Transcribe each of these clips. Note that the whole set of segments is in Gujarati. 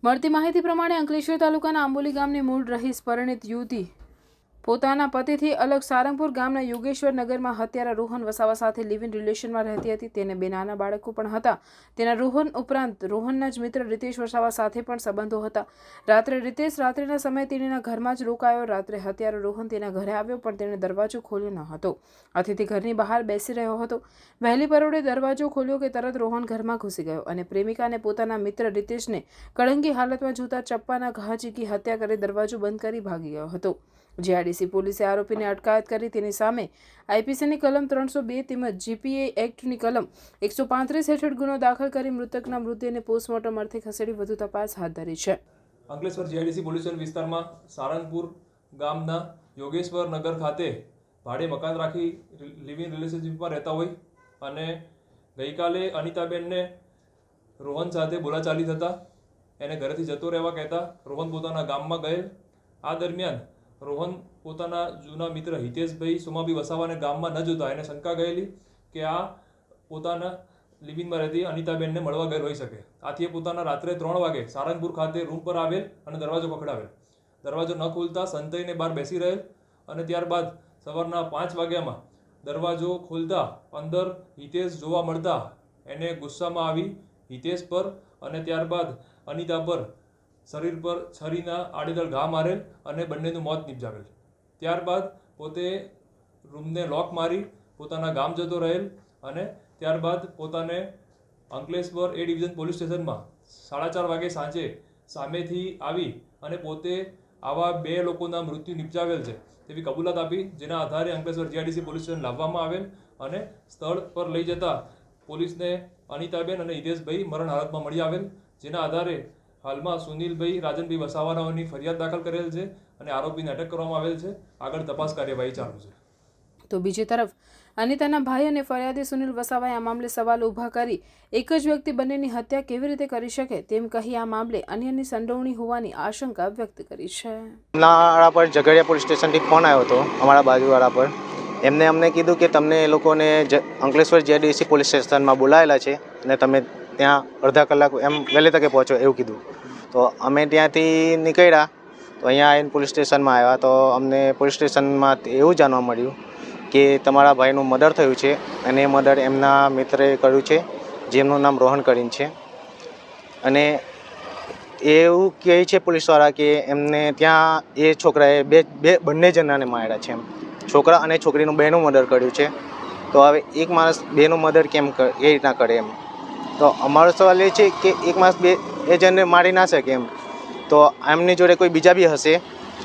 મળતી માહિતી પ્રમાણે અંકલેશ્વર તાલુકાના આંબોલી ગામની મૂળ રહીશ પરિણીત યુવતી પોતાના પતિથી અલગ સારંગપુર ગામના યોગેશ્વર નગરમાં હત્યારા રોહન વસાવા સાથે લિવ ઇન રિલેશનમાં રહેતી હતી. તેને બે નાના બાળકો પણ હતા. તેના રોહન ઉપરાંત રોહનના જ મિત્ર રીતેશ વસાવા સાથે પણ સંબંધો હતા. રાત્રે રીતેશ રાત્રિના સમયે તેણીના ઘરમાં જ રોકાયો. રાત્રે હત્યારો રોહન તેના ઘરે આવ્યો પણ તેણે દરવાજો ખોલ્યો ન હતો. આથી તે ઘરની બહાર બેસી રહ્યો હતો. વહેલી પરોઢે દરવાજો ખોલ્યો કે તરત રોહન ઘરમાં ઘૂસી ગયો અને પ્રેમિકાને પોતાના મિત્ર રીતેશને કળંગી હાલતમાં જોતા ચપ્પાના ઘા ઝીકી હત્યા કરી દરવાજો બંધ કરી ભાગી ગયો હતો. જીઆઈડીસી પોલીસે આરોપીની અટકાયત કરી તેની સામે આઈપીસીની કલમ 302 તેમજ જીપીએ એક્ટની કલમ 135 હેઠળ ગુનો દાખલ કરી મૃતકના મૃતદેહને પોસ્ટમોર્ટમ અર્થે ખસેડી વધુ તપાસ હાથ ધરી છે. અંકલેશ્વર જીઆઈડીસી પોલીસ વિસ્તારમાં સારંગપુર ગામના યોગેશ્વર નગર ખાતે ભાડે મકાન રાખી લિવ ઇન રિલેશનશીપમાં રહેતા હોય અને ગઈકાલે અનિતાબેનને રોહન સાથે બોલાચાલી થતા એને ઘરેથી જતો રહેવા કહેતા રોહન પોતાના ગામમાં ગયેલ. આ દરમિયાન રોહન પોતાના જૂના મિત્ર હિતેશભાઈ સોમાભાઈ વસાવાને ગામમાં ન જોતા એને શંકા ગયેલી કે આ પોતાના લિવિંગમાં રહેતી અનિતાબેનને મળવા ગયેલ હોઈ શકે. આથી એ પોતાના રાત્રે 3 વાગે સારંગપુર ખાતે રૂમ પર આવેલ અને દરવાજો ખખડાવેલ. દરવાજો ન ખોલતા સંતાઈને બહાર બેસી રહેલ અને ત્યારબાદ સવારના 5 વાગ્યામાં દરવાજો ખોલતા અંદર હિતેશ જોવા મળતા એને ગુસ્સામાં આવી હિતેશ પર અને ત્યારબાદ અનિતા પર શરીર પર છરીના આડેધડ ઘા મારેલ અને બંનેનું મોત નિપજાવેલ. ત્યારબાદ પોતે રૂમને લોક મારી પોતાના ગામ જતો રહેલ અને ત્યારબાદ પોતાને અંકલેશ્વર એ ડિવિઝન પોલીસ સ્ટેશનમાં 4:30 વાગે સાંજે સામેથી આવી અને પોતે આવા 2 લોકોના મૃત્યુ નિપજાવેલ છે તેવી કબૂલાત આપી, જેના આધારે અંકલેશ્વર જીઆઈડીસી પોલીસ સ્ટેશન લાવવામાં આવેલ અને સ્થળ પર લઈ જતા પોલીસને અનિતાબેન અને હિતેશભાઈ મરણ હાલતમાં મળી આવેલ, જેના આધારે હાલમાં સુનિલભાઈ રાજનભાઈ વસાવાનાઓની ફરિયાદ દાખલ કરેલ છે અને આરોપીને અટક કરવામાં આવેલ છે. આગળ તપાસ કાર્યવાહી ચાલુ છે. તો બીજી તરફ અનિતાના ભાઈ અને ફરિયાદી સુનિલ વસાવાએ આ મામલે સવાલ ઊભા કરી એક જ વ્યક્તિ બંનેની હત્યા કેવી રીતે કરી શકે તેમ કહી આ મામલે અન્યની સંડોવણી હોવાની આશંકા વ્યક્ત કરી છે. પર ઝઘડિયા પોલીસ સ્ટેશનથી ફોન આવ્યો હતો અમારા બાજુવાળા પર. એમને અમને કીધું કે તમને એ લોકોને અંકલેશ્વર જીઆઈડીસી પોલીસ સ્ટેશનમાં બોલાયેલા છે અને તમે ત્યાં અડધા કલાક એમ વહેલી તકે પહોંચો એવું કીધું. તો અમે ત્યાંથી નીકળ્યા તો અહીંયા આવીને પોલીસ સ્ટેશનમાં આવ્યા તો અમને પોલીસ સ્ટેશનમાં એવું જાણવા મળ્યું કે તમારા ભાઈનું મર્ડર થયું છે અને એ મર્ડર એમના મિત્રએ કર્યું છે જેમનું નામ રોહન કરીને છે. અને એવું કહે છે પોલીસવાળા કે એમને ત્યાં એ છોકરાએ બંને જણાને માર્યા છે. એમ છોકરા અને છોકરીનું બેનું મર્ડર કર્યું છે. તો હવે એક માણસ બેનું મર્ડર કેમ એ રીતના કરે એમ. તો અમારો સવાલ એ છે કે એક માણસ એ જણને મારી ના શકે એમ. તો એમની જોડે કોઈ બીજા બી હશે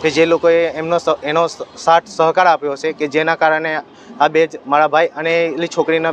કે જે લોકોએ એનો સાથ સહકાર આપ્યો હશે કે જેના કારણે આ બે મારા ભાઈ અને એટલી છોકરીના